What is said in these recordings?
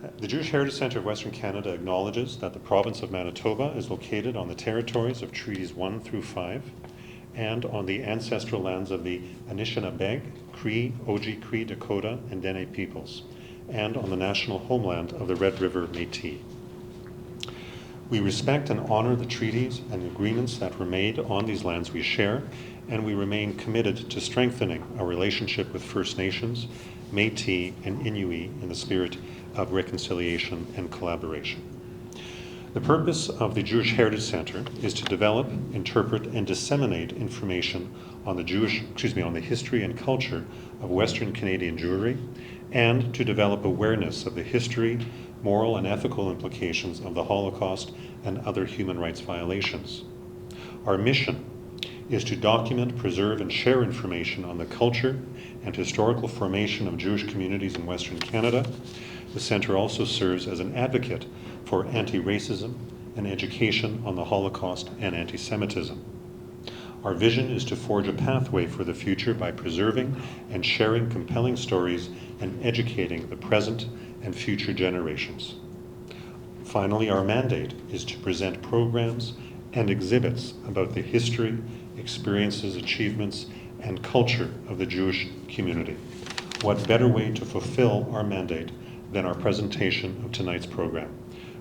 The Jewish Heritage Centre of Western Canada acknowledges that the province of Manitoba is located on the territories of Treaties 1 through 5 and on the ancestral lands of the Anishinabeg, Cree, Oji-Cree, Dakota, and Dene peoples, and on the national homeland of the Red River Métis. We respect and honor the treaties and agreements that were made on these lands we share, and we remain committed to strengthening our relationship with First Nations, Métis, and Inuit in the spirit of reconciliation and collaboration. The purpose of the Jewish Heritage Centre is to develop, interpret, and disseminate information on the history and culture of Western Canadian Jewry, and to develop awareness of the history, moral and ethical implications of the Holocaust and other human rights violations. Our mission is to document, preserve, and share information on the culture and historical formation of Jewish communities in Western Canada. The Centre also serves as an advocate for anti-racism and education on the Holocaust and anti-Semitism. Our vision is to forge a pathway for the future by preserving and sharing compelling stories and educating the present and future generations. Finally, our mandate is to present programs and exhibits about the history, experiences, achievements, and culture of the Jewish community. What better way to fulfill our mandate than our presentation of tonight's program?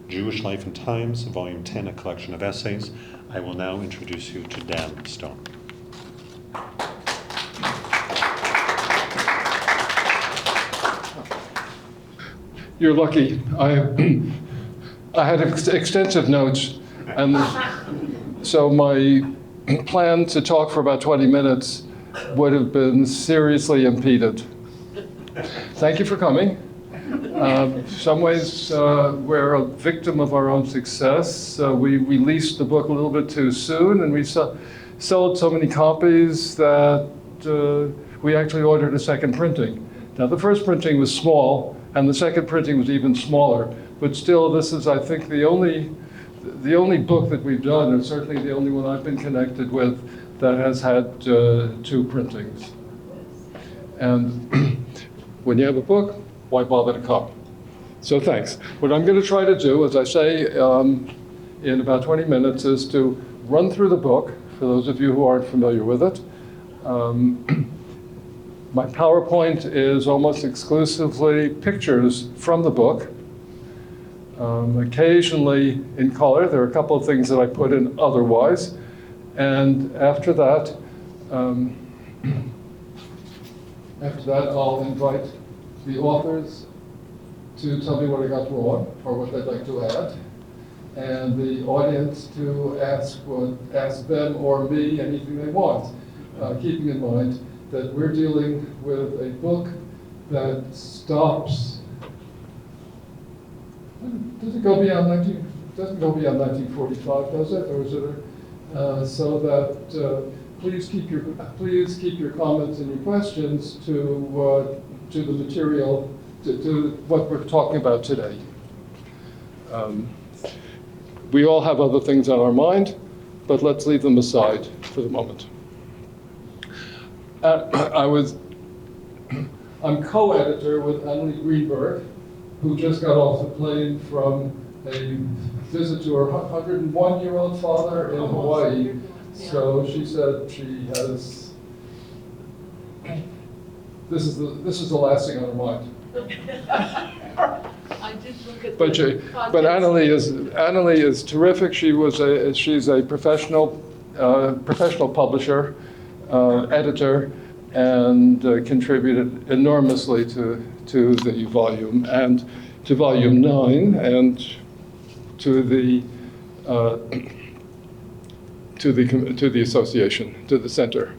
Jewish Life and Times, Volume 10, a collection of essays. I will now introduce you to Dan Stone. You're lucky. I had extensive notes, and so my plan to talk for about 20 minutes would have been seriously impeded. Thank you for coming. Some ways we're a victim of our own success. We released the book a little bit too soon, and we sold so many copies that we actually ordered a second printing. Now, the first printing was small, and the second printing was even smaller. But still, this is, I think, the only book that we've done, and certainly the only one I've been connected with, that has had two printings. And when you have a book, why bother to come? So thanks. What I'm going to try to do, as I say, in about 20 minutes, is to run through the book, for those of you who aren't familiar with it. My PowerPoint is almost exclusively pictures from the book, occasionally in color. There are a couple of things that I put in otherwise. And after that, I'll invite the authors to tell me what I got wrong or what they'd like to add, and the audience to ask them or me anything they want, keeping in mind that we're dealing with a book that stops. Does it go beyond 1945, does it, or is it? So that please keep your comments and your questions to the material, to what we're talking about today. We all have other things on our mind, but let's leave them aside for the moment. I'm co-editor with Annalie Greenberg, who just got off the plane from a visit to her 101-year-old father in Hawaii. So she said she has. This is the last thing on her mind. I did look at But Annalie is terrific. She's a professional publisher, editor, and contributed enormously to the volume and to volume 9 and to the association, to the center.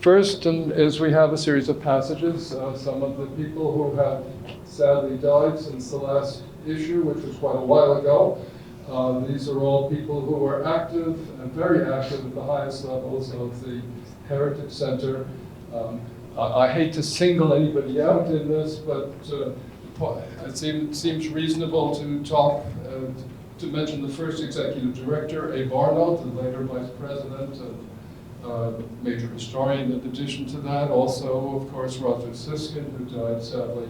First is we have a series of passages. Some of the people who have sadly died since the last issue, which was quite a while ago. These are all people who are active and very active at the highest levels of the Heritage Center. I hate to single anybody out in this, but it seems reasonable to talk, to mention the first executive director, Abe Arnold, the later vice president and major historian. In addition to that, also, of course, Roger Siskin, who died sadly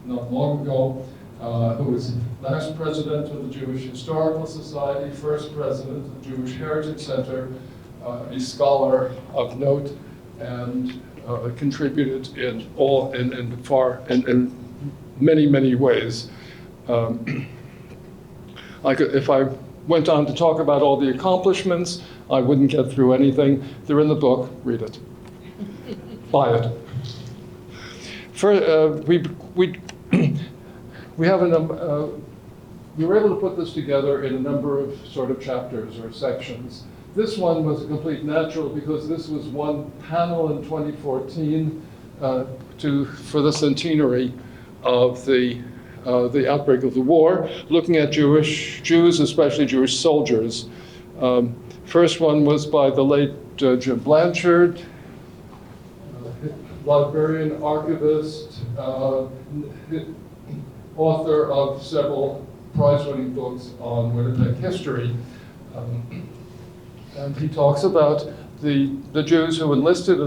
not long ago. who was last president of the Jewish Historical Society, first president of the Jewish Heritage Center, a scholar of note, and contributed in many ways. If I went on to talk about all the accomplishments, I wouldn't get through anything. They're in the book. Read it. Buy it. We were able to put this together in a number of sort of chapters or sections. This one was a complete natural because this was one panel in 2014 for the centenary of the outbreak of the war, looking at Jews, especially Jewish soldiers. First one was by the late Jim Blanchard, librarian, archivist, author of several prize-winning books on Winnipeg history. And he talks about the Jews who enlisted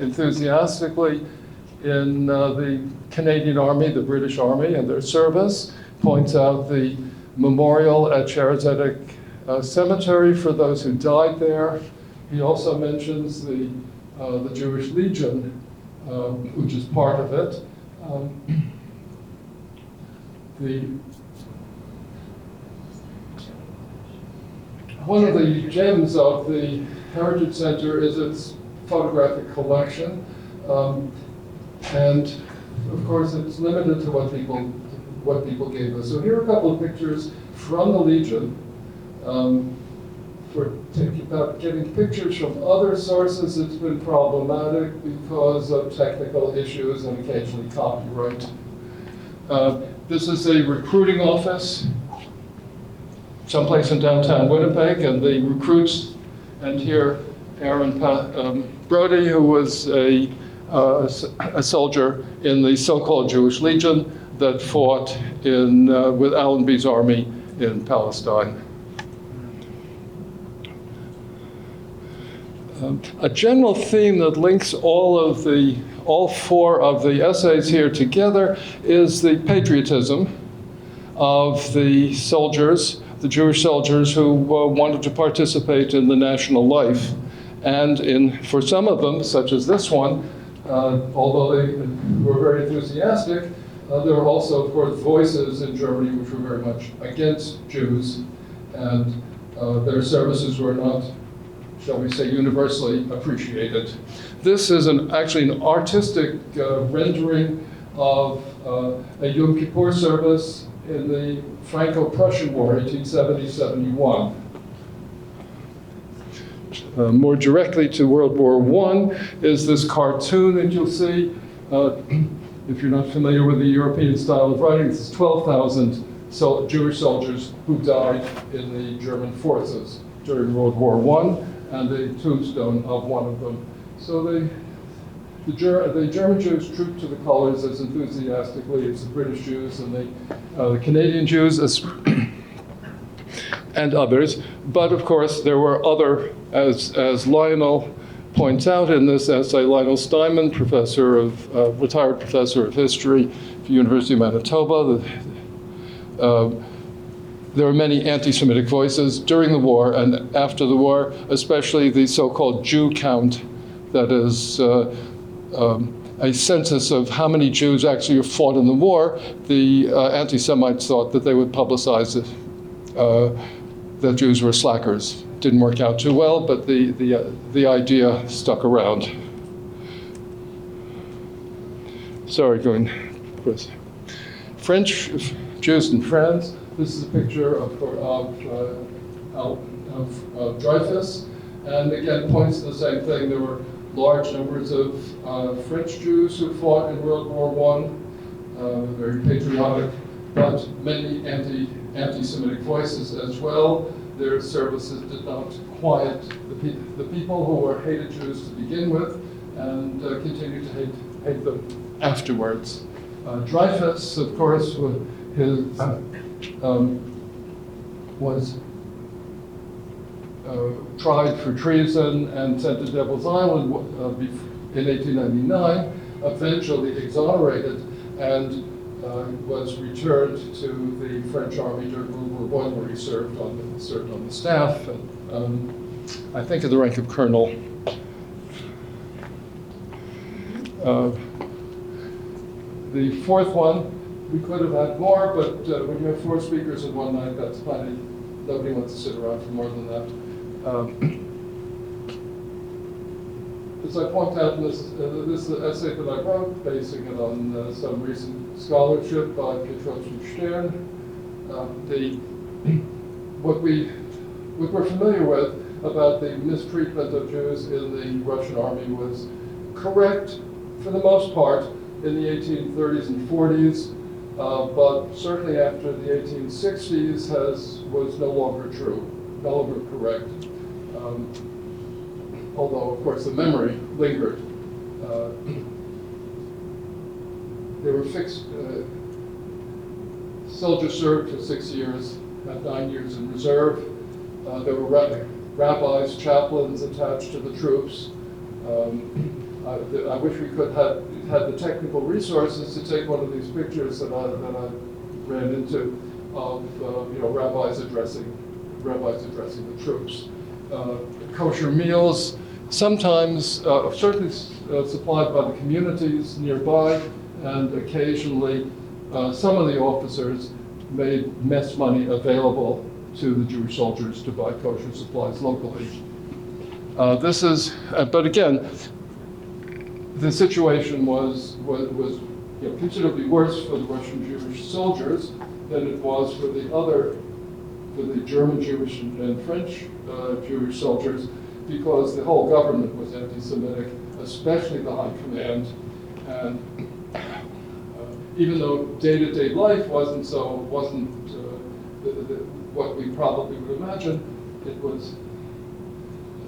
enthusiastically in the Canadian Army, the British Army, and their service. Points out the memorial at Sharazedek Cemetery for those who died there. He also mentions the Jewish Legion, which is part of it. One of the gems of the Heritage Center is its photographic collection. And of course, it's limited to what people gave us. So here are a couple of pictures from the Legion. For getting pictures from other sources, it's been problematic because of technical issues and occasionally copyright. This is a recruiting office, someplace in downtown Winnipeg, and the recruits, and here Aaron Brody, who was a soldier in the so-called Jewish Legion that fought with Allenby's army in Palestine. A general theme that links all four of the essays here together is the patriotism of the soldiers, the Jewish soldiers who wanted to participate in the national life. And for some of them, such as this one, although they were very enthusiastic, there were also, of course, voices in Germany which were very much against Jews, and their services were not, shall we say, universally appreciated. This is actually an artistic rendering of a Yom Kippur service in the Franco-Prussian War, 1870-71. More directly to World War I is this cartoon that you'll see. If you're not familiar with the European style of writing, this is 12,000 Jewish soldiers who died in the German forces during World War I, and the tombstone of one of them. So the German Jews trooped to the colors as enthusiastically as the British Jews and the Canadian Jews and others. But of course, there were other, as Lionel points out in this essay, Lionel Steinman, retired professor of history at the University of Manitoba. There were many anti-Semitic voices during the war and after the war, especially the so-called Jew count, that is a census of how many Jews actually fought in the war. The anti-Semites thought that they would publicize it, that Jews were slackers. Didn't work out too well, but the idea stuck around. Sorry, Chris. French Jews in France. This is a picture of Dreyfus, and again points to the same thing. There were large numbers of French Jews who fought in World War I, very patriotic, but many anti-Semitic voices as well. Their services did not quiet the people who were hated Jews to begin with, and continued to hate them afterwards. Dreyfus, of course, was tried for treason and sent to Devil's Island in 1899, eventually exonerated, and was returned to the French army who were one where he served on the staff, and, I think at the rank of colonel. The fourth one, we could have had more, but when you have 4 speakers in one night, that's plenty. Nobody wants to sit around for more than that. As I point out in this is the essay that I wrote, basing it on some recent scholarship by Petros and Stern. What we're familiar with about the mistreatment of Jews in the Russian army was correct for the most part in the 1830s and 40s, but certainly after the 1860s was no longer true, no longer correct. Although, of course, the memory lingered. They were fixed. Soldiers served for 6 years, had 9 years in reserve. There were rabbis, chaplains attached to the troops. I wish we could have had the technical resources to take one of these pictures that I ran into of rabbis addressing the troops. Kosher meals, sometimes certainly supplied by the communities nearby, and occasionally some of the officers made mess money available to the Jewish soldiers to buy kosher supplies locally. But again, the situation was considerably worse for the Russian Jewish soldiers than it was for the German Jewish and French Jewish soldiers, because the whole government was anti-Semitic, especially the high command. And even though day-to-day life wasn't what we probably would imagine,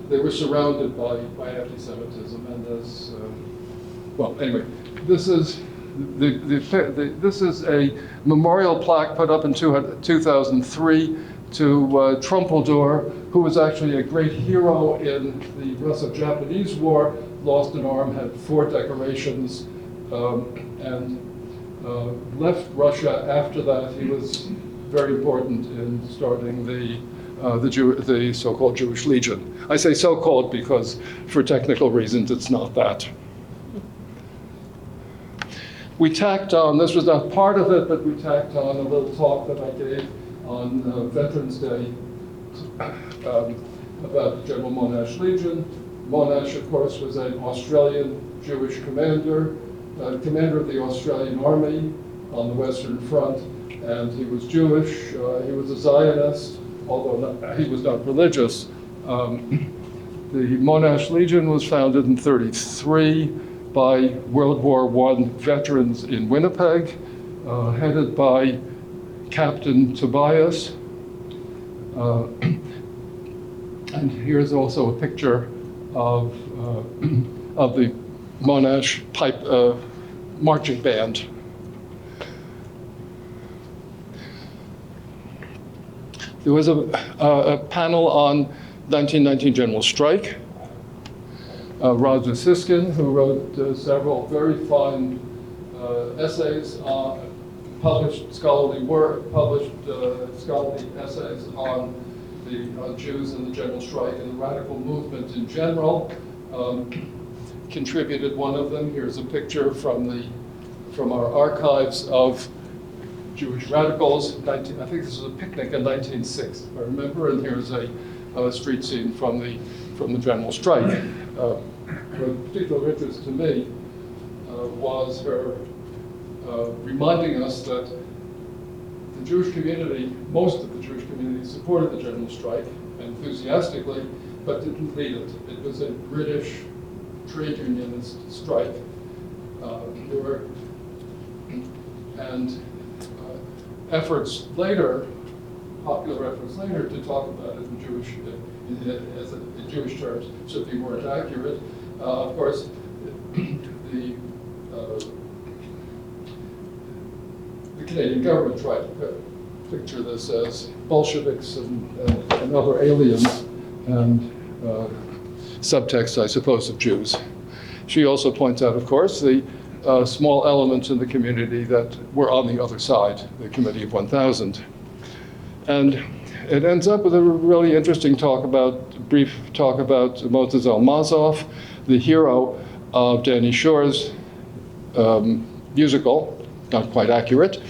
they were surrounded by anti-Semitism, and anyway, this is this is a memorial plaque put up in 2003 to Trumpeldor, who was actually a great hero in the Russo-Japanese War, lost an arm, had 4 decorations, and left Russia after that. He was very important in starting the so-called Jewish Legion. I say so-called because for technical reasons it's not that. We tacked on, this was not part of it, but we tacked on a little talk that I gave on Veterans Day about the General Monash Legion. Monash, of course, was an Australian Jewish commander of the Australian Army on the Western Front, and he was Jewish. He was a Zionist, although he was not religious. The Monash Legion was founded in 1933 by World War I veterans in Winnipeg, headed by Captain Tobias. And here's also a picture of the Monash pipe marching band. There was a panel on 1919 General Strike. Roger Siskin, who wrote several very fine essays, published scholarly essays on the Jews and the General Strike and the radical movement in general. Contributed one of them. Here's a picture from our archives of Jewish radicals. I think this was a picnic in 1906, if I remember. And here's a street scene from the General Strike. Of particular interest to me was her reminding us that the Jewish community, most of the Jewish community, supported the General Strike enthusiastically, but didn't lead it. It was a British trade unionist strike. Efforts later, popular efforts later, to talk about it in Jewish terms simply weren't accurate. Of course, the Canadian government tried to picture this as Bolsheviks and other aliens, and subtext, I suppose, of Jews. She also points out, of course, the small elements in the community that were on the other side, the Committee of 1,000. And it ends up with a really interesting brief talk about Moses Almazov, the hero of Danny Shore's musical, not quite accurate,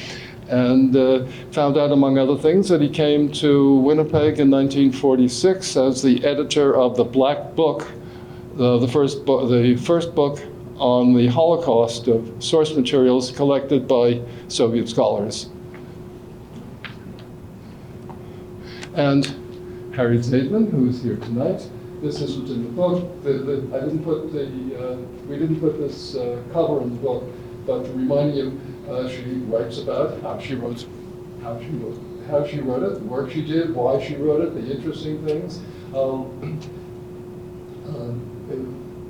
and found out, among other things, that he came to Winnipeg in 1946 as the editor of the Black Book, the first book on the Holocaust of source materials collected by Soviet scholars. And Harry Zaidman, who's here tonight, this isn't in the book. We didn't put this cover in the book, but to remind you, she writes about how she wrote it, the work she did, why she wrote it, the interesting things.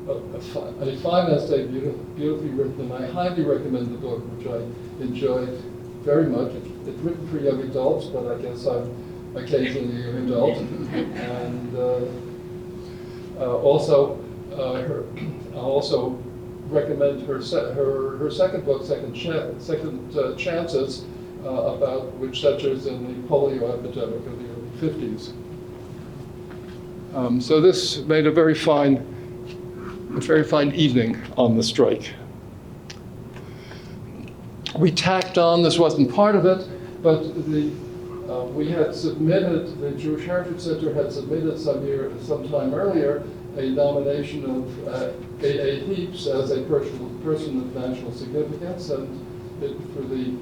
A fine essay, beautifully written, and I highly recommend the book, which I enjoyed very much. It's written for young adults, but I guess I'm occasionally an adult. And also recommend her second book, Second Chances, about witch searchers in the polio epidemic of the early 50s. So this made a very fine evening on the strike. We tacked on, this wasn't part of it, but we had submitted, the Jewish Heritage Center had submitted some time earlier, a nomination of A.A. Heaps as a person of national significance, and for the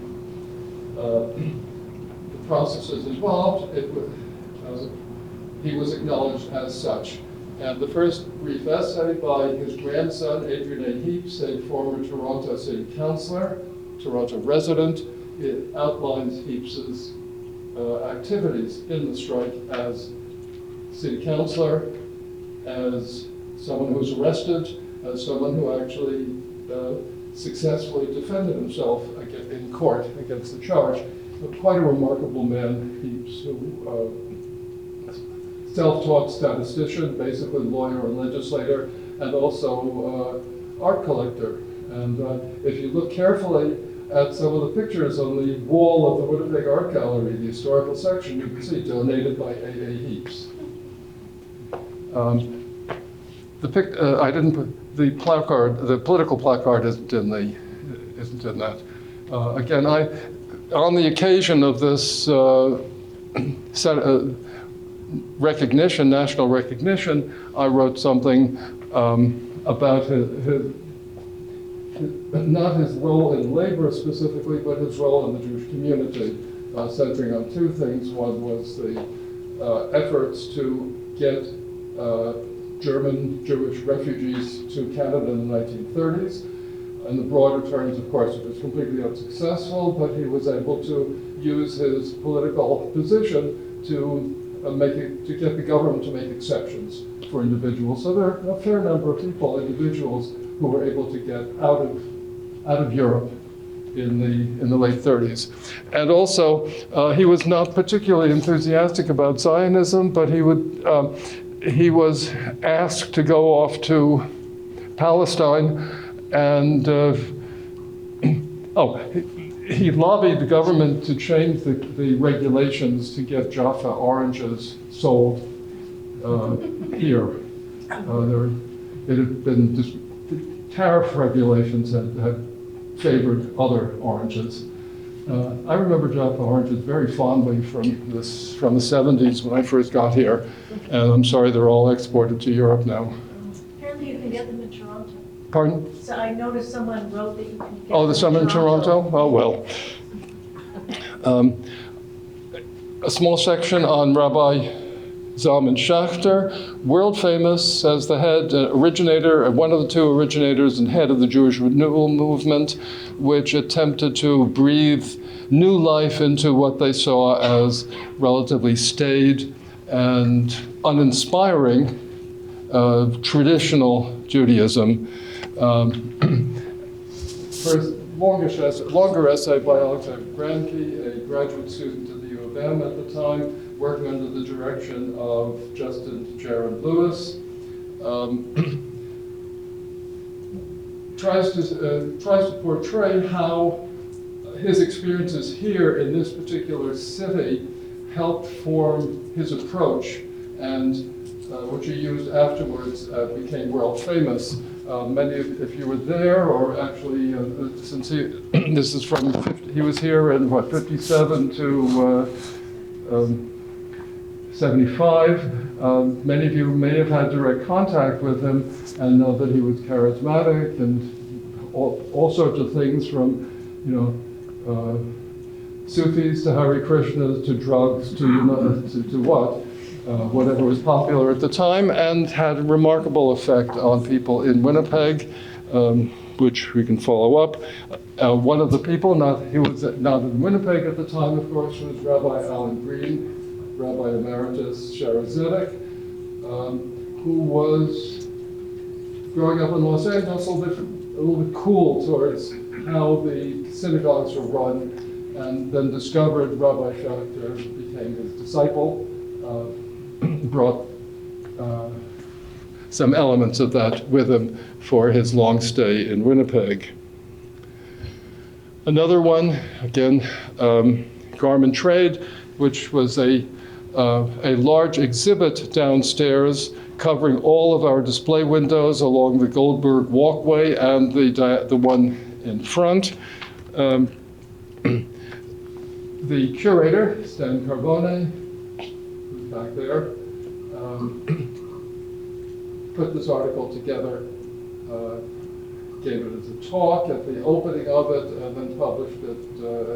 processes involved, he was acknowledged as such. And the first brief essay by his grandson, Adrian A. Heaps, a former Toronto City Councillor, Toronto resident, it outlines Heaps's activities in the strike as city councillor, as someone who was arrested, as someone who actually successfully defended himself in court against the charge. But quite a remarkable man, Heaps, who self-taught statistician, basically lawyer and legislator, and also art collector. And if you look carefully at some of the pictures on the wall of the Winnipeg Art Gallery, the historical section, you can see donated by A.A. Heaps. I didn't put the placard. The political placard isn't in that. Again, on the occasion of this recognition, national recognition, I wrote something about not his role in labor specifically, but his role in the Jewish community, centering on two things. One was the efforts to get German Jewish refugees to Canada in the 1930s. In the broader terms, of course, it was completely unsuccessful, but he was able to use his political position to get the government to make exceptions for individuals. So there are a fair number of people, individuals, who were able to get out of Europe in the late 30s. And also, he was not particularly enthusiastic about Zionism, but he was asked to go off to Palestine, and he lobbied the government to change the regulations to get Jaffa oranges sold here. It had been tariff regulations had favored other oranges. I remember Jaffa oranges very fondly from the 70s when I first got here, and I'm sorry they're all exported to Europe now. Apparently you can get them in Toronto. Pardon? So I noticed someone wrote that you can get Oh, there's some in Toronto? Oh, well. A small section on Rabbi Zalman Schachter, world famous as the head originator, one of the two originators and head of the Jewish Renewal Movement, which attempted to breathe new life into what they saw as relatively staid and uninspiring traditional Judaism. First, longer essay by Alexander Granke, a graduate student at the U of M at the time, working under the direction of Justin Jared Lewis. tries to portray how his experiences here in this particular city helped form his approach, and which he used afterwards became world famous. Many of, if you were there, or actually, since this is from, he was here in what, 57 to 75. Many of you may have had direct contact with him and know that he was charismatic and all sorts of things, from, Sufis to Hare Krishnas to drugs to, whatever was popular at the time, and had a remarkable effect on people in Winnipeg, which we can follow up. One of the people, he was not in Winnipeg at the time, of course, was Rabbi Alan Green, Rabbi Emeritus Shaara Zedek, who was growing up in Los Angeles, a little bit cool towards how the synagogues were run, and then discovered Rabbi Schechter, became his disciple, brought some elements of that with him for his long stay in Winnipeg. Another one, again, Garment Trade, which was a large exhibit downstairs covering all of our display windows along the Goldberg walkway and the one in front. The curator, Stan Carbone, who's back there, put this article together, gave it as a talk at the opening of it, and then published it,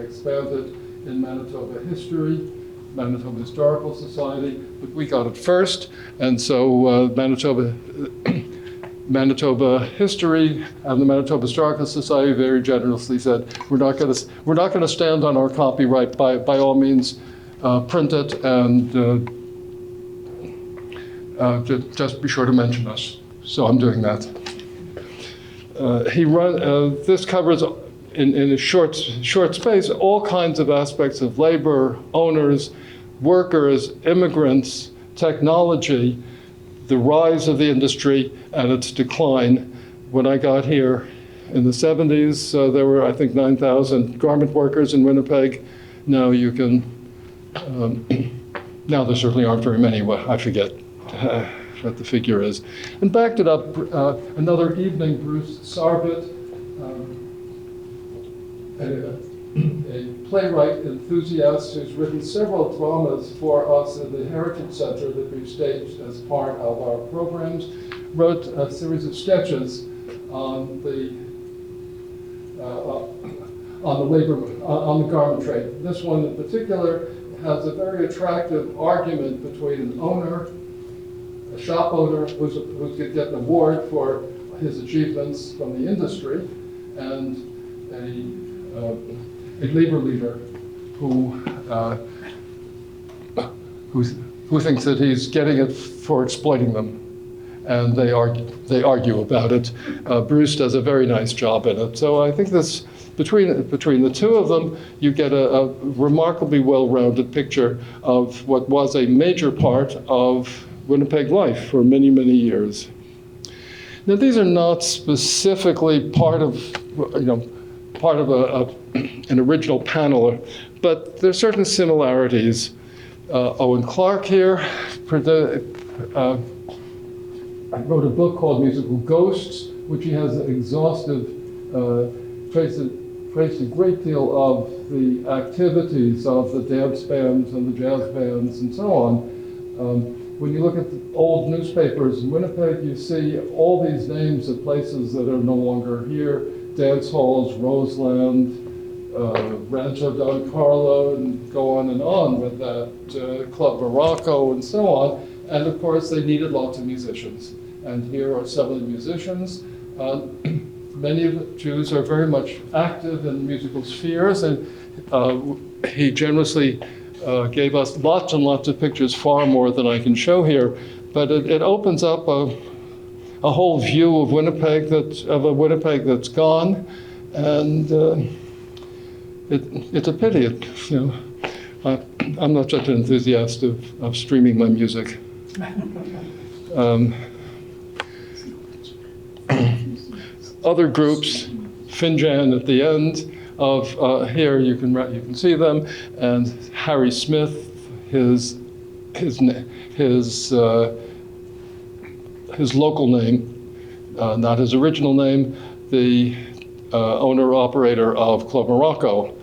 expanded in Manitoba History, Manitoba Historical Society, but we got it first, and so Manitoba History and the Manitoba Historical Society very generously said, we're not going to stand on our copyright. By all means, print it, and just be sure to mention us. So I'm doing that. This covers in a short space all kinds of aspects of labor, owners, workers, immigrants, technology, the rise of the industry and its decline. When I got here in the 70s, there were, I think, 9,000 garment workers in Winnipeg. Now you can, now there certainly aren't very many, I forget what the figure is. And backed it up, another evening, Bruce Sarvit, a playwright enthusiast who's written several dramas for us in the Heritage Center that we've staged as part of our programs, wrote a series of sketches on the garment trade. This one in particular has a very attractive argument between an owner, a shop owner who's going to get an award for his achievements from the industry, and a labor leader who thinks that he's getting it for exploiting them, and they argue about it. Bruce does a very nice job in it. So I think this between the two of them, you get a remarkably well-rounded picture of what was a major part of Winnipeg life for many, many years. Now, these are not specifically part of an original panel, but there are certain similarities. Owen Clark here wrote a book called Musical Ghosts, which he has an exhaustive, traced a great deal of the activities of the dance bands and the jazz bands and so on. When you look at the old newspapers in Winnipeg, you see all these names of places that are no longer here: dance halls, Roseland, Rancho Don Carlo, and go on with that, Club Morocco, and so on. And of course, they needed lots of musicians. And here are some of the musicians. Many of the Jews are very much active in musical spheres, and he generously gave us lots and lots of pictures, far more than I can show here. But it opens up a whole view of Winnipeg, of a Winnipeg that's gone, and it's a pity. I'm not such an enthusiast of streaming my music. other groups, Finjan at the end of here you can see them, and Harry Smith, his local name, not his original name, the owner-operator of Club Morocco.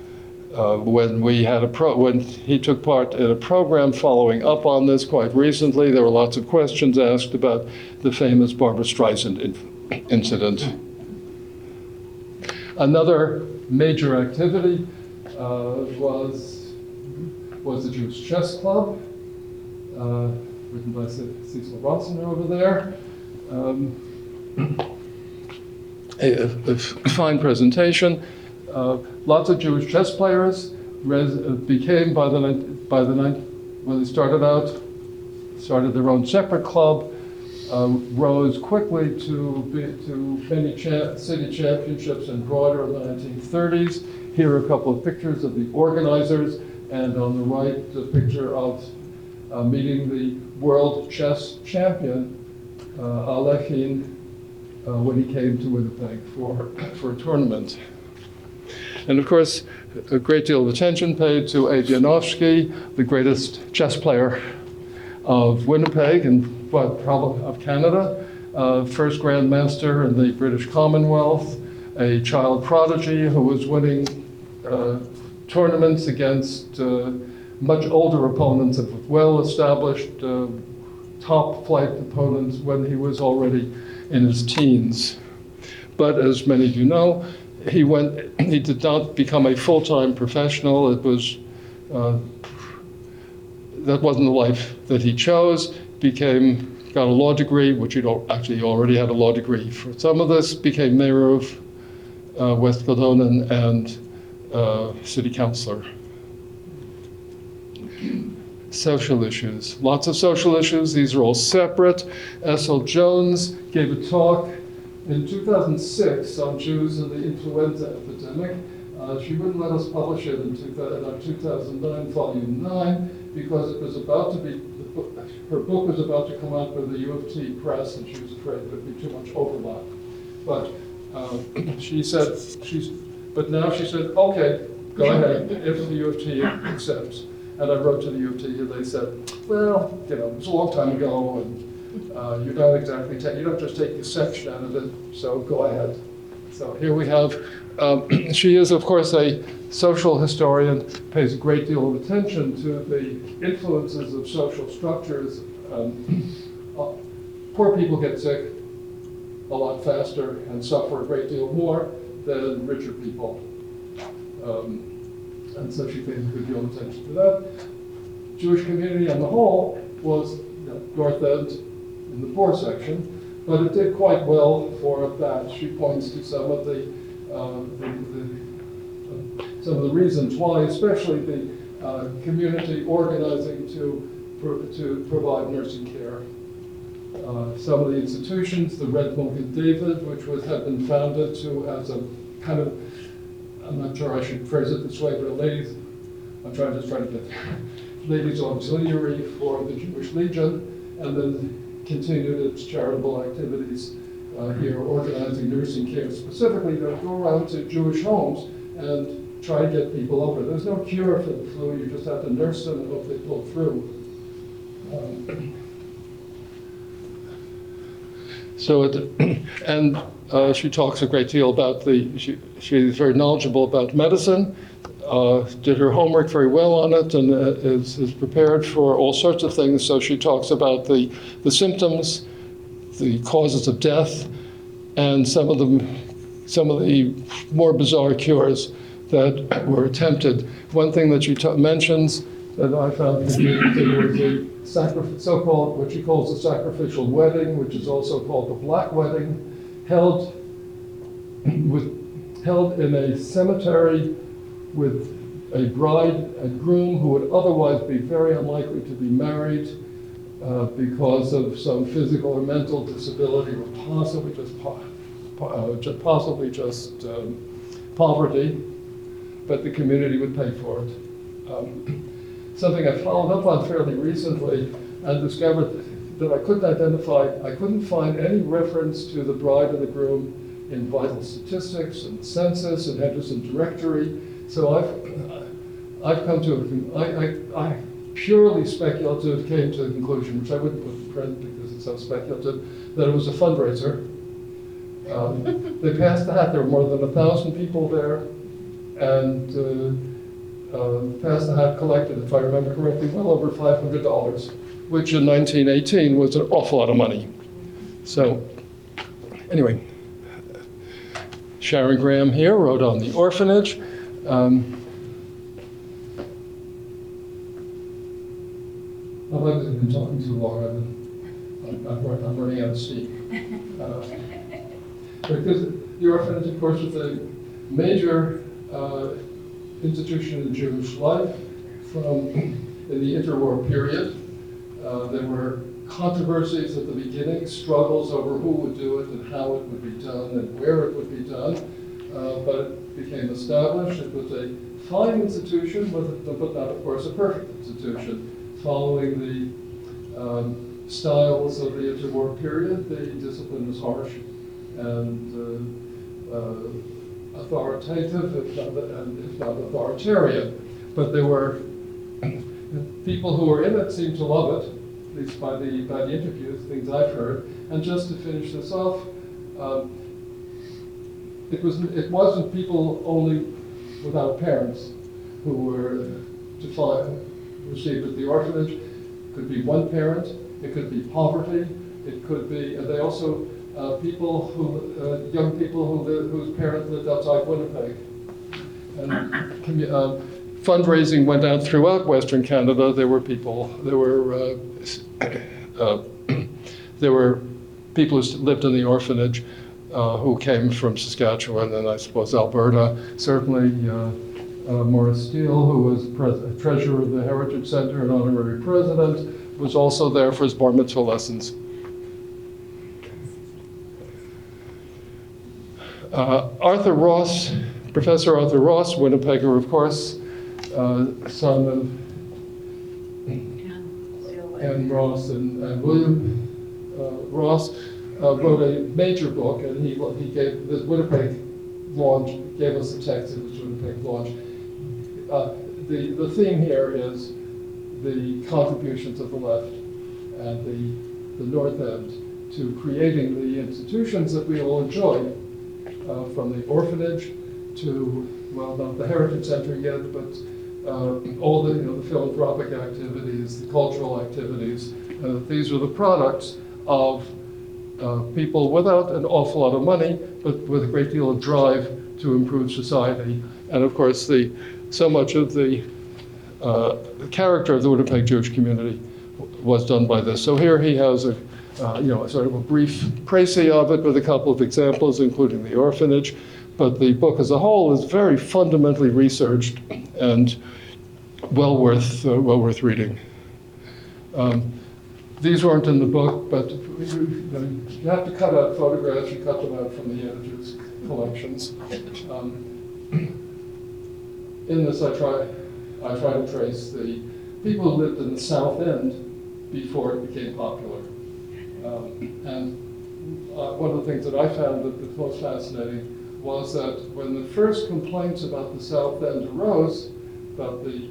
When he took part in a program following up on this quite recently, there were lots of questions asked about the famous Barbra Streisand incident. Another major activity was the Jewish Chess Club, written by Cecil Rotzener over there. A fine presentation. Lots of Jewish chess players became when they started their own separate club, rose quickly to many city championships and broader in the 1930s. Here are a couple of pictures of the organizers, and on the right, a picture of meeting the world chess champion, Alekhine, when he came to Winnipeg for a tournament. And of course, a great deal of attention paid to Abe Yanovsky, the greatest chess player of Winnipeg and probably of Canada, first Grandmaster in the British Commonwealth, a child prodigy who was winning tournaments against much older opponents of well-established top-flight opponents when he was already in his teens. But as many of you know, he did not become a full-time professional. That wasn't the life that he chose. Got a law degree, which he already had a law degree for some of this, became mayor of West Kildonan and city councilor. Social issues, lots of social issues. These are all separate. S.L. Jones gave a talk in 2006 on Jews and the influenza epidemic. She wouldn't let us publish it in 2009, volume 9, because it was about to be, her book was about to come out with the U of T press, and she was afraid there would be too much overlap. But but now she said, okay, go ahead, if the U of T accepts. And I wrote to the U of T, and they said, well, it was a long time ago, and you don't just take a section out of it, so go ahead. So here we have, she is, of course, a social historian, pays a great deal of attention to the influences of social structures. Poor people get sick a lot faster and suffer a great deal more than richer people. And so she pays a good deal of attention to that. Jewish community on the whole was North End in the poor section, but it did quite well for that. She points to some of the reasons why, especially the community organizing to provide nursing care. Some of the institutions, the Red Monk and David, which had been founded as a kind of, I'm not sure I should phrase it this way, but I'm trying to get ladies auxiliary for the Jewish Legion, and then continued its charitable activities here, organizing nursing care, specifically to go around to Jewish homes and try to get people over. There's no cure for the flu, you just have to nurse them and hope they pull through. She talks a great deal about she's very knowledgeable about medicine, did her homework very well on it, and is prepared for all sorts of things. So she talks about the symptoms, the causes of death, and some of the more bizarre cures that were attempted. One thing that she mentions that I found interesting was the so-called, what she calls the sacrificial wedding, which is also called the black wedding, held in a cemetery with a bride and groom who would otherwise be very unlikely to be married because of some physical or mental disability, or possibly just poverty, but the community would pay for it. Something I followed up on fairly recently and discovered that I couldn't identify, I couldn't find any reference to the bride and the groom in vital statistics and census and Henderson Directory. So I've come to I purely speculative came to the conclusion, which I wouldn't put in print because it's so speculative, that it was a fundraiser. They passed the hat. There were more than 1,000 people there, and passed the hat collected, if I remember correctly, well over $500, which in 1918 was an awful lot of money. So, anyway, Sharon Graham here wrote on the orphanage. I've been talking too long. I'm running out of steam. Because the orphanage, of course, was a major institution in Jewish life in the interwar period. There were controversies at the beginning, struggles over who would do it and how it would be done and where it would be done. But it became established. It was a fine institution, but not, of course, a perfect institution. Following the styles of the interwar period, the discipline was harsh and authoritative, if not authoritarian. But there were people who were in it seemed to love it, at least by the interviews, things I've heard. And just to finish this off, it wasn't people only without parents who were received at the orphanage. It could be one parent, it could be poverty, it could be, and they also people who, young people whose parents lived outside Winnipeg. And fundraising went out throughout Western Canada. There were people who lived in the orphanage who came from Saskatchewan and I suppose Alberta. Certainly Maurice Steele, who was treasurer of the Heritage Center and honorary president, was also there for his bar mitzvah lessons. Arthur Ross, Professor Arthur Ross, Winnipegger, of course, son of Anne Ross and William Ross, wrote a major book, and he gave the Winnipeg launch, gave us the text of the Winnipeg launch. The theme here is the contributions of the left and the North End to creating the institutions that we all enjoy, from the orphanage to, well, not the Heritage Center yet, but all the philanthropic activities, the cultural activities. These are the products of people without an awful lot of money, but with a great deal of drive to improve society. And of course, so much of the character of the Winnipeg Jewish community was done by this. So here he has a sort of a brief précis of it with a couple of examples, including the orphanage. But the book as a whole is very fundamentally researched and well worth reading. These weren't in the book, but you have to cut out photographs. You cut them out from the editor's collections. In this, I try to trace the people who lived in the South End before it became popular. One of the things that I found that was most fascinating was that when the first complaints about the South End arose, about the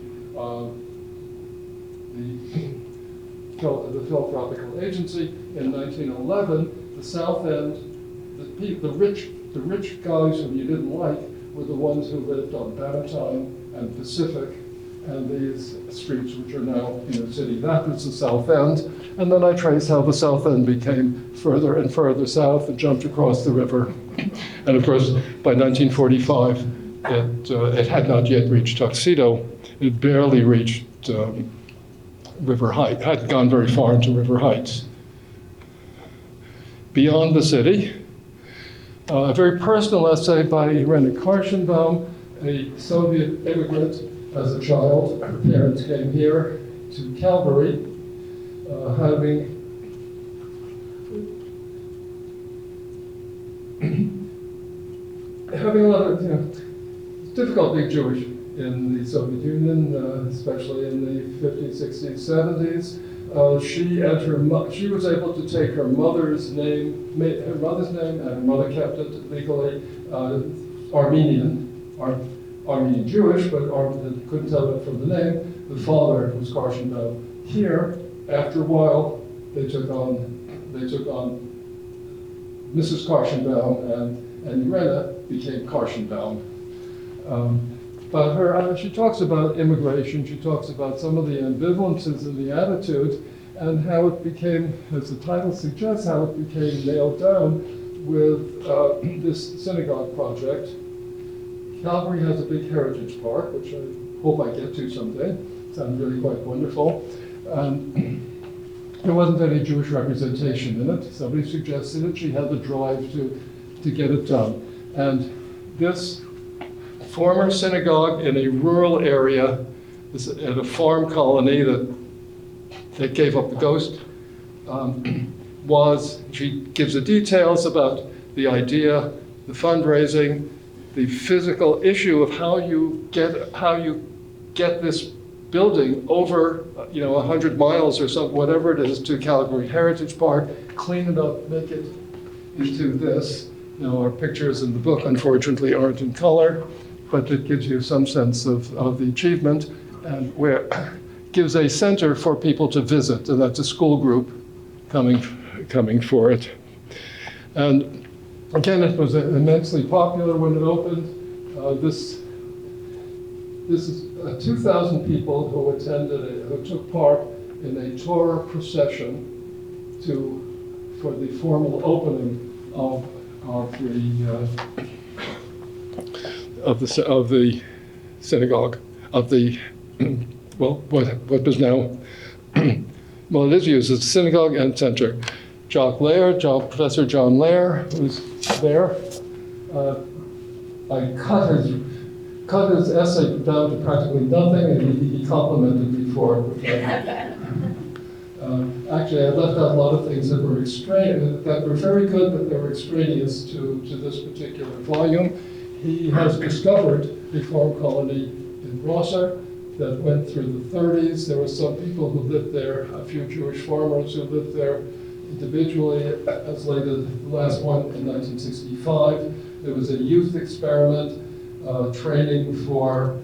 Philanthropical Agency in 1911, the South End, the rich guys whom you didn't like were the ones who lived on Bannatyne and Pacific and these streets which are now inner city. That was the South End. And then I traced how the South End became further and further south and jumped across the river. And of course, by 1945, it had not yet reached Tuxedo. It barely reached River Heights, hadn't gone very far into River Heights. Beyond the city, a very personal essay by Irena Karchenbaum, a Soviet immigrant as a child. Her parents came here to Calgary, having a lot of, it's difficult being Jewish in the Soviet Union, especially in the 50s, 60s, 70s. she was able to take her mother's name, and her mother kept it legally, Armenian Jewish, but couldn't tell it from the name. The father was Karstenbaum. Here, after a while, they took on Mrs. Karstenbaum, and Irena became Karstenbaum. But she talks about immigration, she talks about some of the ambivalences in the attitude, and how it became, as the title suggests, how it became nailed down with this synagogue project. Calgary has a big heritage park, which I hope I get to someday. Sounds really quite wonderful. There wasn't any Jewish representation in it. Somebody suggested it. She had the drive to get it done. And this former synagogue in a rural area, at a farm colony that gave up the ghost, she gives the details about the idea, the fundraising, the physical issue of how you get this building over 100 miles or something, whatever it is, to Calgary Heritage Park, clean it up, make it into this. Our pictures in the book, unfortunately, aren't in color, but it gives you some sense of the achievement, and where gives a center for people to visit, and that's a school group coming for it. And again, it was immensely popular when it opened. This is 2,000 people who took part in a Torah procession for the formal opening of the synagogue, what was now, well, it is used as a synagogue and center. Professor John Lair, who's there. I cut his essay down to practically nothing, and he complimented me for it. Actually, I left out a lot of things that were very good, but they were extraneous to this particular volume. He has discovered a farm colony in Rosser that went through the 30s. There were some people who lived there, a few Jewish farmers who lived there individually, as late as the last one in 1965. There was a youth experiment, training for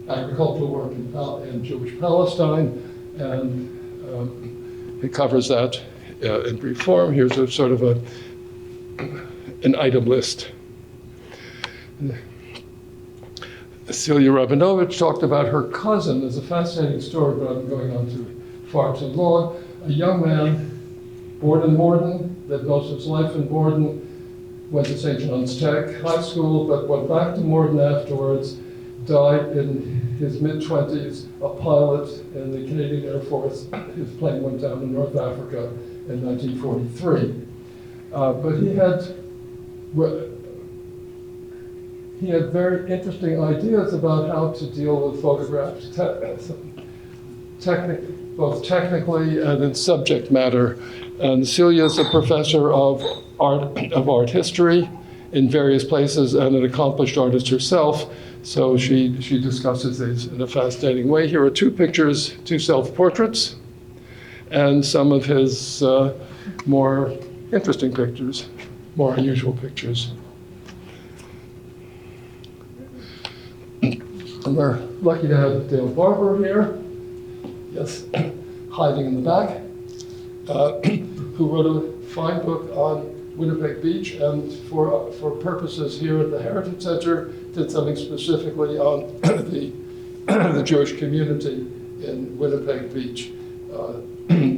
agricultural work in Jewish Palestine, and it covers that in brief form. Here's a sort of an item list. Celia Rabinovich talked about her cousin. There's a fascinating story, but I'm going on far too long. A young man, born in Morden, lived most of his life in Morden, went to St. John's Tech High School, but went back to Morden afterwards, died in his mid-20s, a pilot in the Canadian Air Force. His plane went down in North Africa in 1943. But he had very interesting ideas about how to deal with photographs, both technically and in subject matter. And Celia is a professor of art history in various places and an accomplished artist herself. So she discusses these in a fascinating way. Here are two pictures, two self-portraits, and some of his more interesting pictures, more unusual pictures. And we're lucky to have Dale Barber here, yes, hiding in the back, who wrote a fine book on Winnipeg Beach, and for purposes here at the Heritage Center, did something specifically on the Jewish community in Winnipeg Beach,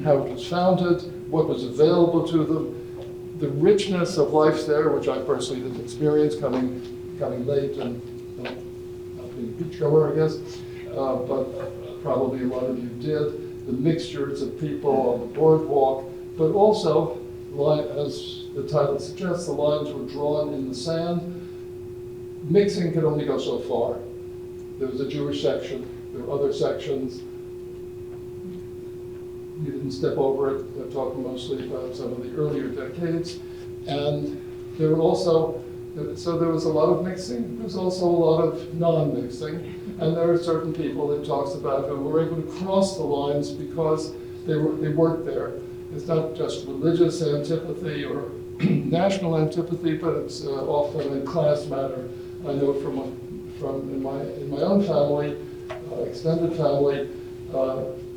how it was founded, what was available to them, the richness of life there, which I personally didn't experience, coming late and not being a beachgoer, I guess, but probably a lot of you did. The mixtures of people on the boardwalk, but also, as the title suggests, the lines were drawn in the sand. Mixing could only go so far. There was a Jewish section, there were other sections. You didn't step over it. I talked mostly about some of the earlier decades. And there were also So there was a lot of mixing. There's also a lot of non-mixing. And there are certain people it talks about who were able to cross the lines because they worked there. It's not just religious antipathy or national antipathy, but it's often a class matter. I know from in my own family, extended family,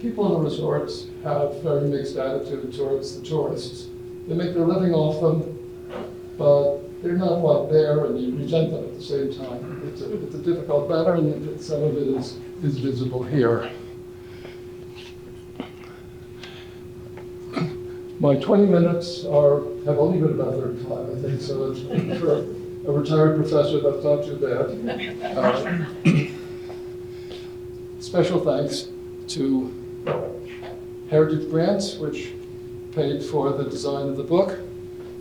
people in the resorts have very mixed attitude towards the tourists. They make their living off them, but they're not like there, and you resent them at the same time. It's a difficult matter, and some of it is visible here. My 20 minutes have only been about 35, I think, so it's, for a retired professor, that's not too bad. Special thanks to Heritage Grants, which paid for the design of the book,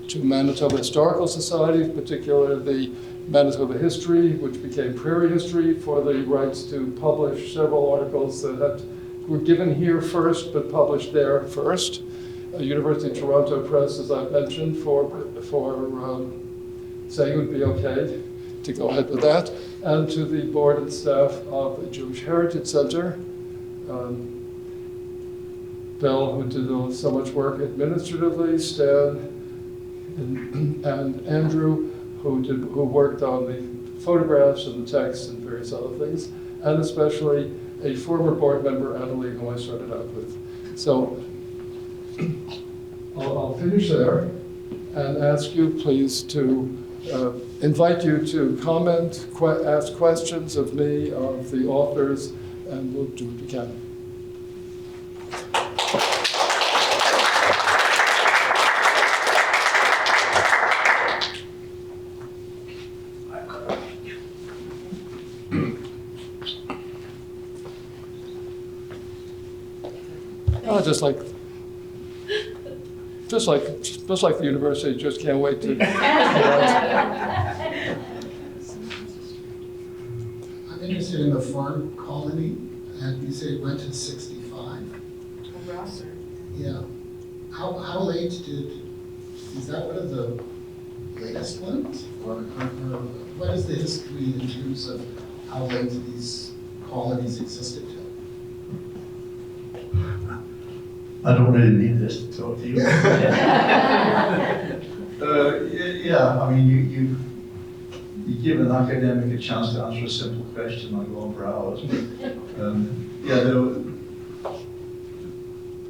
to Manitoba Historical Society, particularly the Manitoba History, which became Prairie History, for the rights to publish several articles that were given here first, but published there first. University of Toronto Press, as I mentioned, for saying it would be okay to go ahead with that, and to the board and staff of the Jewish Heritage Center. Bill, who did so much work administratively, Stan, and Andrew, who worked on the photographs and the text and various other things, and especially a former board member, Annalie, who I started out with. So I'll finish there and ask you please to invite you to comment, ask questions of me, of the authors, and we'll do what we can. Oh, just like the university, just can't wait to. I'm interested in the farm colony, and you say it went to 65. Rosser. Yeah. How late is that one of the latest ones? Or what is the history in terms of how late these colonies existed till? I don't really need this to talk to you. Yeah, I mean, you give an academic a chance to answer a simple question, I go on for hours. Yeah,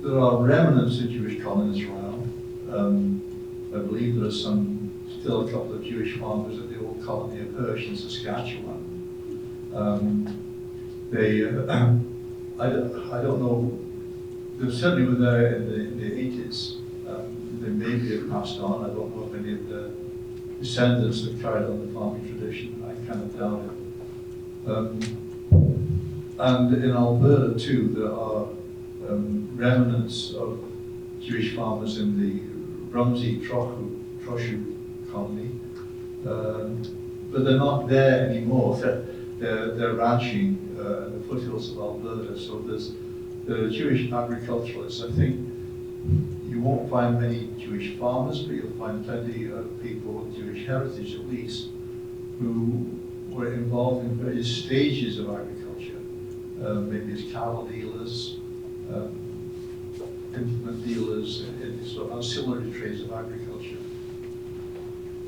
there are remnants of Jewish colonies around. I believe there are still a couple of Jewish farmers at the old colony of Hirsch in Saskatchewan. I don't know. They certainly were there in the 80s. They maybe have passed on. I don't know if any of the descendants have carried on the farming tradition. I kind of doubt it. And in Alberta too, there are remnants of Jewish farmers in the Rumsey Troshu colony, but they're not there anymore. They're ranching in the foothills of Alberta. So the Jewish agriculturalists, I think you won't find many Jewish farmers, but you'll find plenty of people with Jewish heritage at least, who were involved in various stages of agriculture. Maybe as cattle dealers, implement dealers, in sort of ancillary trades of agriculture.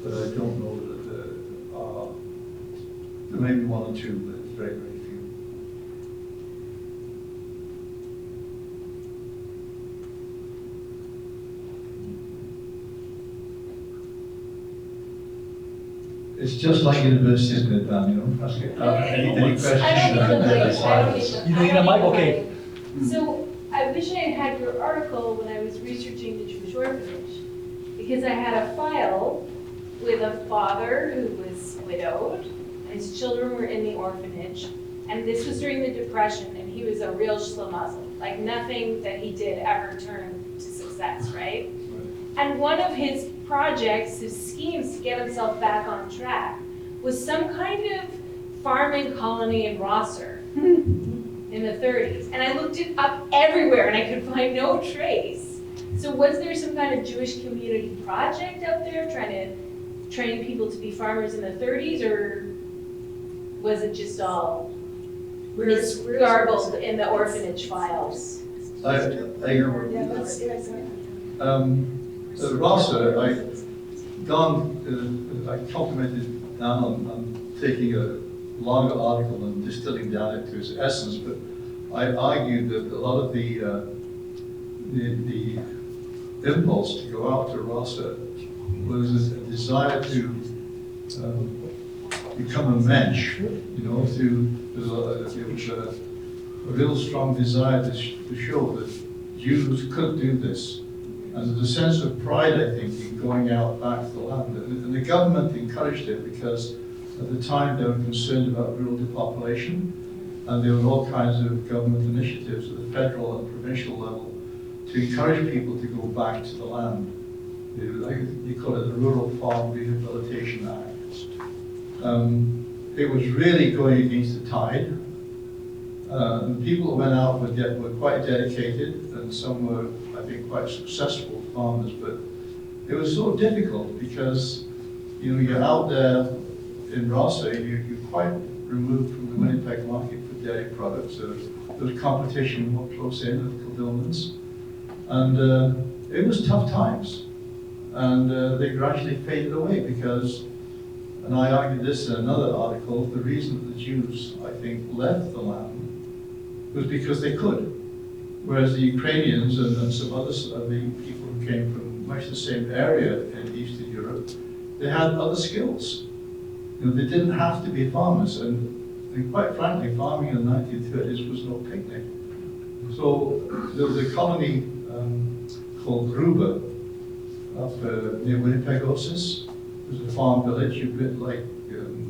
But I don't know that there may be one or two, but it's very, very few. It's just like university, isn't it, Dan? You know, ask it. Any questions? You need a mic? Okay. So I wish I had your article when I was researching the Jewish orphanage, because I had a file with a father who was widowed, his children were in the orphanage, and this was during the Depression, and he was a real schlemazel. Like nothing that he did ever turned to success, right? And one of his projects, his schemes to get himself back on track, was some kind of farming colony in Rosser in the 30s. And I looked it up everywhere and I could find no trace. So was there some kind of Jewish community project out there trying to training people to be farmers in the 30s, or was it just all garbled in the orphanage files? Rasa, I complimented Dan on taking a longer article and distilling down it to its essence, but I argued that a lot of the impulse to go out to Rasa was a desire to become a mensch, you know, it was a real strong desire to show that Jews could do this. And there's a sense of pride, I think, in going out back to the land. And the government encouraged it because at the time they were concerned about rural depopulation, and there were all kinds of government initiatives at the federal and provincial level to encourage people to go back to the land. You call it the Rural Farm Rehabilitation Act. It was really going against the tide. The people who went out were quite dedicated, and some were, I think, quite successful farmers, but it was so difficult because, you know, you're out there in Rasa, you're quite removed from the Winnipeg market for dairy products. There was competition more close in with Kildilmans, and it was tough times. And they gradually faded away because, and I argued this in another article, the reason that the Jews, I think, left the land was because they could. Whereas the Ukrainians and some others of the people who came from much the same area in Eastern Europe, they had other skills. You know, they didn't have to be farmers, and quite frankly, farming in the 1930s was no picnic. So there was a colony called Gruber up near Winnipeg-Osis. It was a farm village, a bit like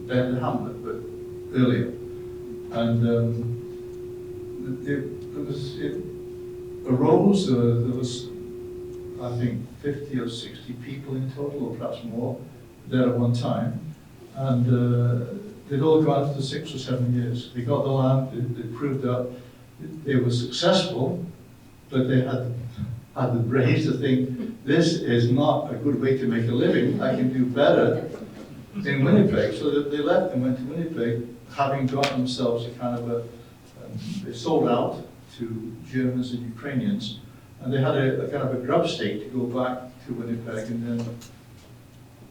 Bend Hamlet, but earlier. And it arose, there was, I think, 50 or 60 people in total, or perhaps more, there at one time. And they'd all gone for 6 or 7 years. They got the land, they proved that they were successful, but they had the brains to think, this is not a good way to make a living, I can do better in Winnipeg. So they left and went to Winnipeg, having got themselves a kind of they sold out to Germans and Ukrainians, and they had a kind of a grub stake to go back to Winnipeg and then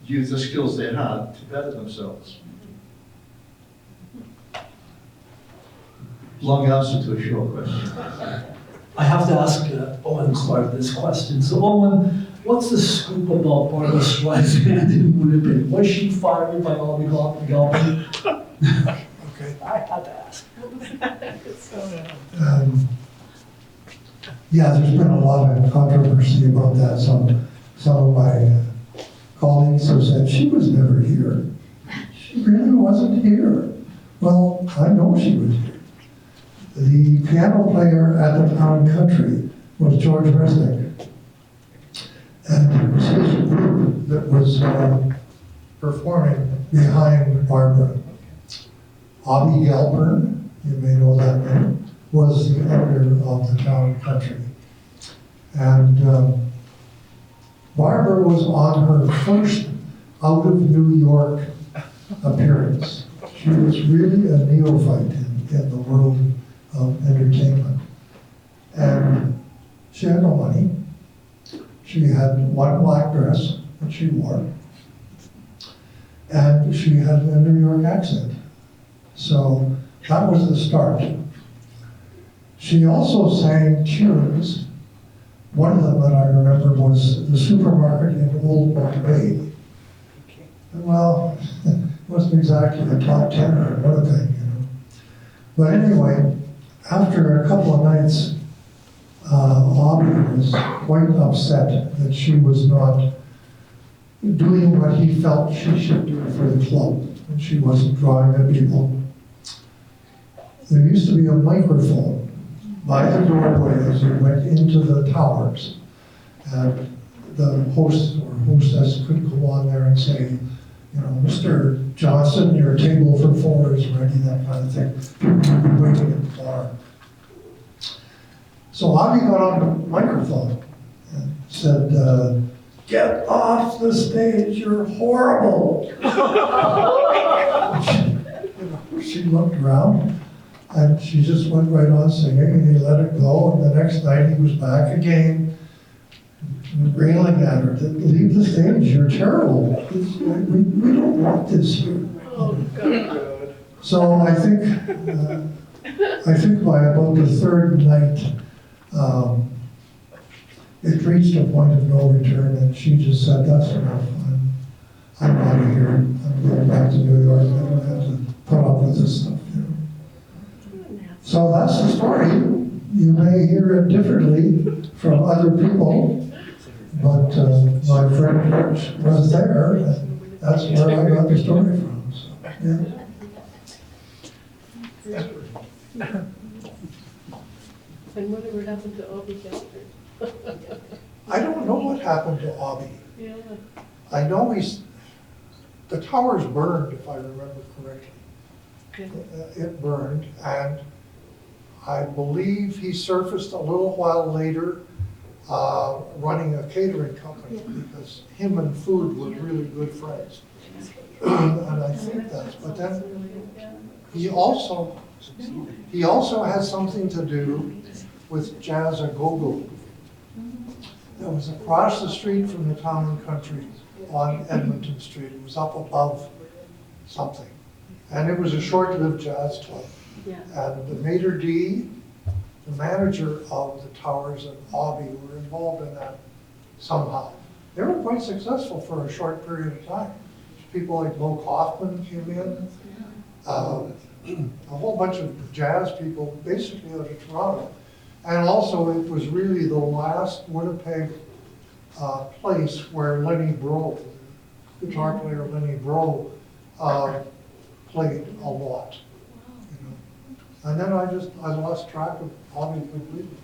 use the skills they had to better themselves. Long answer to a short question. I have to ask Owen Clark this question. So Owen, what's the scoop about Barbara Streisand in Winnipeg? Was she fired by Avi Galpin? Okay, I had to ask. Yeah, there's been a lot of controversy about that. Some of my colleagues have said she was never here. She really wasn't here. Well, I know she was here. The piano player at the Town and Country was George Resnick. And it was his group that was performing behind Barbara. Avi Galpern, you may know that name, was the editor of the Town and Country. And Barbara was on her first out of New York appearance. She was really a neophyte in the world of entertainment. And she had no money. She had one black dress that she wore. And she had a New York accent. So that was the start. She also sang tunes. One of them that I remember was The Supermarket in Old Bombay. Well, it wasn't exactly a top 10 or another thing, you know. But anyway, after a couple of nights, Avi was quite upset that she was not doing what he felt she should do for the club, and she wasn't drawing the people. There used to be a microphone by the doorway as you went into the towers, and the host or hostess could go on there and say, you know, Mr. Johnson, your table for 4 is ready, that kind of thing. People would be waiting at the bar. So Avi got on the microphone and said, "Get off the stage, you're horrible." She looked around, and she just went right on singing, and he let it go, and the next night he was back again, railing at her, "Leave the stage, you're terrible. We don't want this here." So I think by about the third night, it reached a point of no return, and she just said, "That's enough. I'm out of here. I'm going back to New York. I don't have to put up with this stuff." So that's the story. You may hear it differently from other people, but my friend Rich was there, and that's where I got the story from. So, yeah. And whatever happened to Obi Gelford? I don't know what happened to Obi. Yeah. I know the towers burned, if I remember correctly. It burned, and I believe he surfaced a little while later, running a catering company, because him and food were really good friends. And I think that's, but then he also had something to do with Jazz a Go-Go. It was across the street from the Town and Country on Edmonton Street. It was up above something. And it was a short-lived jazz club. Yeah. And the maitre d', the manager of the Towers, and Obi were involved in that somehow. They were quite successful for a short period of time. People like Mo Kaufman came in. A whole bunch of jazz people, basically out of Toronto. And also, it was really the last Winnipeg place where Lenny Breau, guitar player Lenny Breau, played a lot. You know? And then I lost track of Obi completely.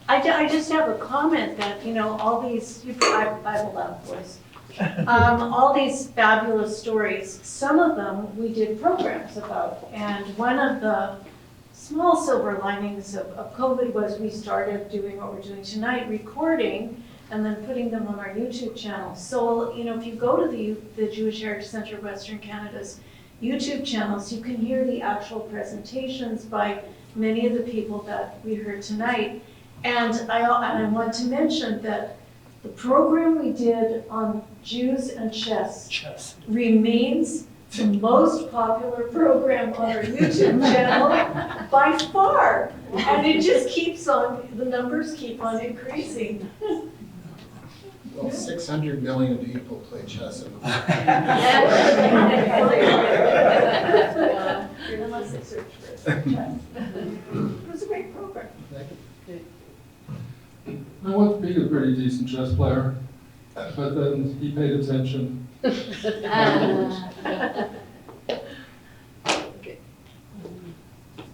I just have a comment that, all these, I have a loud voice. All these fabulous stories, some of them we did programs about. And one of the small silver linings of COVID was we started doing what we're doing tonight, recording and then putting them on our YouTube channel. So, if you go to the Jewish Heritage Centre of Western Canada's YouTube channels, you can hear the actual presentations by many of the people that we heard tonight. And I want to mention that the program we did on Jews and chess remains the most popular program on our YouTube channel by far. And it just keeps on, the numbers keep on increasing. Well, 600 million people play chess in the world. Unless they search for chess. It was a great program. I want to be a pretty decent chess player, but then he paid attention.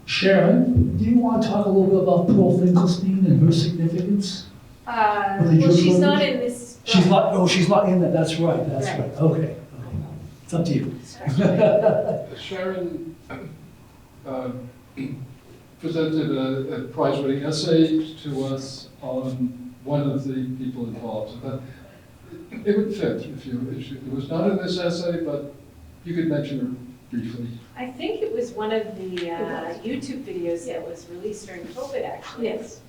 Sharon, do you want to talk a little bit about Pearl Finkelstein and her significance? Well, she's not in this. She's not in that, that's right. Okay. It's up to you. Sharon presented a prize-winning essay to us on one of the people involved. So that it would fit if it was not in this essay, but you could mention her briefly. I think it was one of the YouTube videos that was released during COVID, actually. Yes.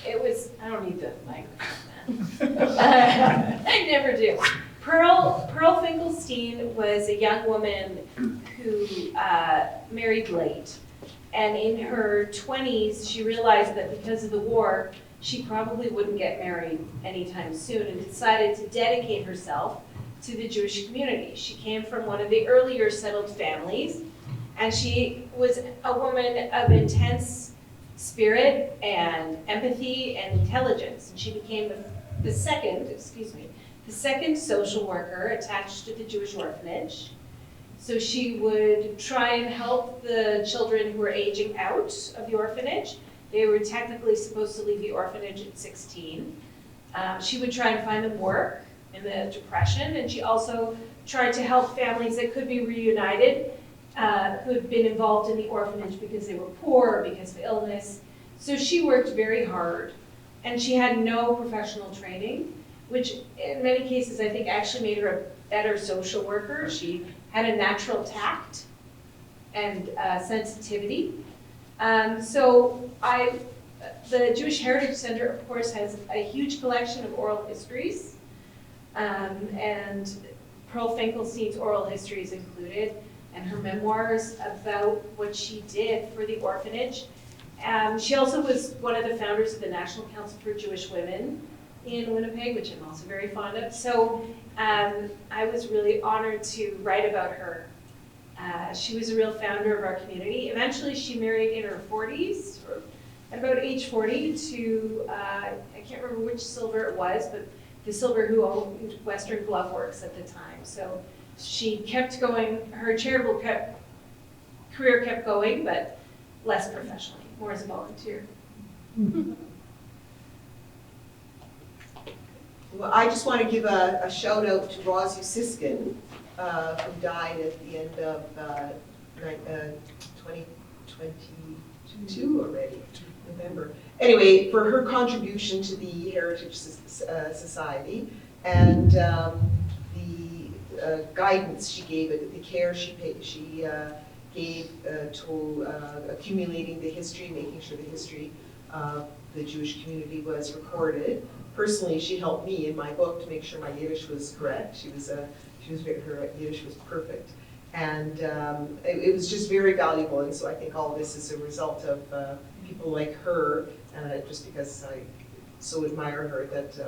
It was, I don't need the microphone, man. I never do. Pearl Finkelstein was a young woman who married late. And in her 20s, she realized that because of the war, she probably wouldn't get married anytime soon, and decided to dedicate herself to the Jewish community. She came from one of the earlier settled families, and she was a woman of intense spirit and empathy and intelligence. And she became the second social worker attached to the Jewish orphanage. So she would try and help the children who were aging out of the orphanage. They were technically supposed to leave the orphanage at 16. She would try and find them work in the Depression, and she also tried to help families that could be reunited who had been involved in the orphanage because they were poor or because of illness. So she worked very hard, and she had no professional training, which in many cases I think actually made her a better social worker. She had a natural tact and sensitivity. The Jewish Heritage Center, of course, has a huge collection of oral histories, and Pearl Finkelstein's oral history is included, and her memoirs about what she did for the orphanage. She also was one of the founders of the National Council for Jewish Women in Winnipeg, which I'm also very fond of. So I was really honored to write about her. She was a real founder of our community. Eventually, she married in her 40s, or at about age 40, to, I can't remember which Silver it was, but the Silver who owned Western Glove Works at the time. So she kept going, her charitable career kept going, but less professionally, more as a volunteer. Well, I just want to give a shout out to Rosie Siskin, who died at the end of 2022 already, November. Anyway, for her contribution to the Heritage Society and the guidance she gave it, the care she gave to accumulating the history, making sure the history of the Jewish community was recorded. Personally, she helped me in my book to make sure my Yiddish was correct. Her Yiddish was perfect. And it was just very valuable. And so I think all of this is a result of people like her, just because I so admire her that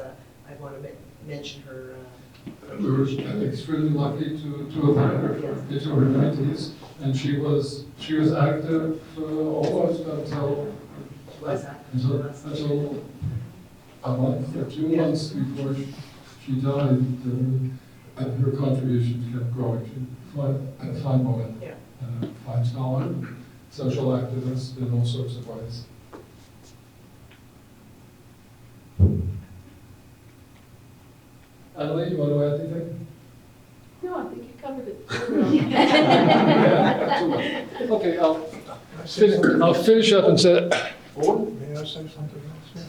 I want to mention her. We were extremely lucky to have had her into her 90s, and she was active almost until a month or 2 months before she died. And her contributions kept growing. She was a fine woman, and a fine scholar, social activist in all sorts of ways. Annalee, you want to add anything? No, I think you covered it. Yeah, okay, I'll finish up and say, May I say something else here?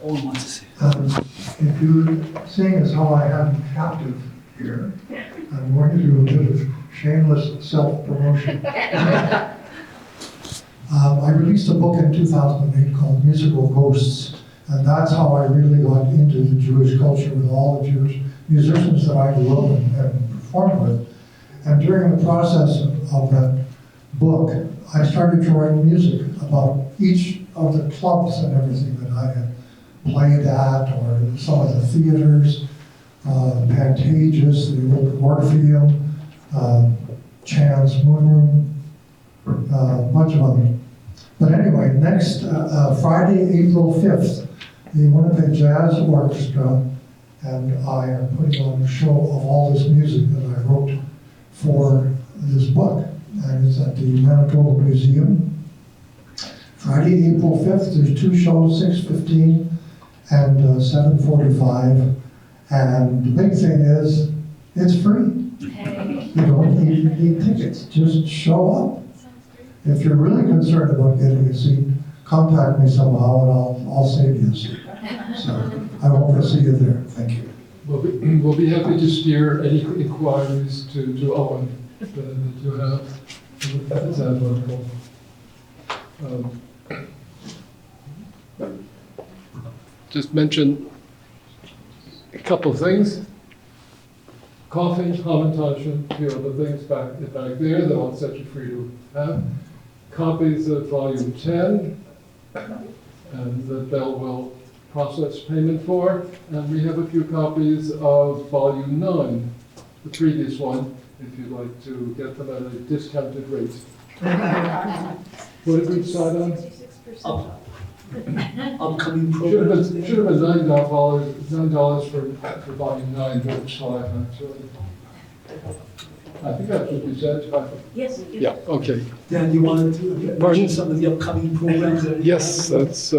Owen wants to say. If you're seeing as how I have him captive here, I'm going to do a bit of shameless self-promotion. I released a book in 2008 called Musical Ghosts, and that's how I really got into the Jewish culture with all the Jewish musicians that I grew up and performed with. And during the process of that book, I started to write music about each of the clubs and everything that I had played at, or some of the theaters, Pantages, the old Orpheum, Chan's Moon Room, a bunch of others. But anyway, next Friday, April 5th, the Winnipeg Jazz Orchestra and I are putting on a show of all this music that I wrote for this book. And it's at the Manitoba Museum. Friday, April 5th, there's 2 shows, 6:15 and 7:45. And the big thing is, it's free. You don't need tickets, just show up. If you're really concerned about getting a seat, contact me somehow and I'll save you a seat. So I hope to see you there. Thank you. we'll be happy to steer any inquiries to Owen that you have. That's wonderful. Just mention a couple of things. Coffee, Hamantashen, the things back there that I'll set you free to have. Copies of volume 10, and that Bell will process payment for. And we have a few copies of volume 9, the previous one, if you'd like to get them at a discounted rate. What did we decide on? 66%. Upcoming Should have programs. been $9 for volume 9, but it's 5 actually. I think that's what you said. Yes. Yeah, okay. Dan, you wanted to Pardon? mention some of the upcoming programs? Yes, that's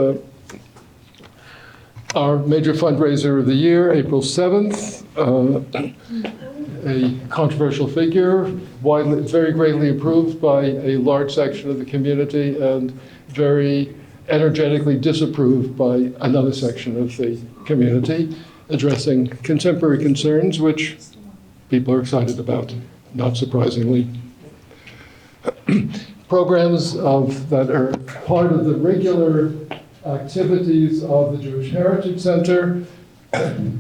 our major fundraiser of the year, April 7th. A controversial figure, very greatly approved by a large section of the community, and very energetically disapproved by another section of the community, addressing contemporary concerns, which people are excited about, not surprisingly. Programs that are part of the regular activities of the Jewish Heritage Center.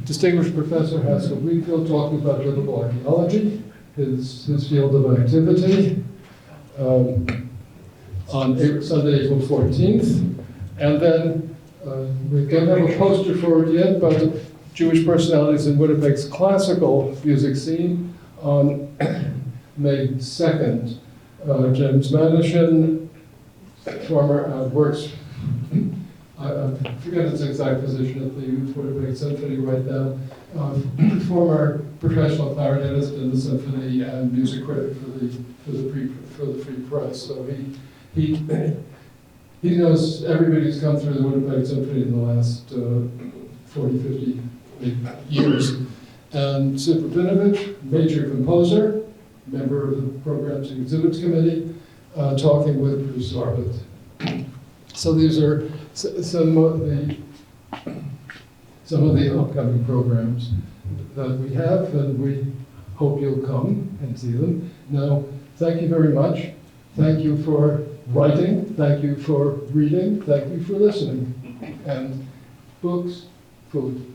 Distinguished Professor Haskell Wheatfield talking about biblical archaeology, his field of activity, on Sunday, April 14th. And then we don't have a poster for it yet, but Jewish personalities in Winnipeg's classical music scene on May 2nd. James Manishin, former works, I forget its exact position at the Youth Winnipeg Symphony right now, former professional clarinetist in the symphony and music critic for the Free Press. So he knows everybody who's come through the Winnipeg Symphony in the last 40, 50 years. And Sid Rabinovich, major composer, member of the Programs and Exhibits Committee, talking with Bruce Arbut. So these are some of the upcoming programs that we have, and we hope you'll come and see them. Now, thank you very much. Thank you for writing. Thank you for reading. Thank you for listening. And books, food.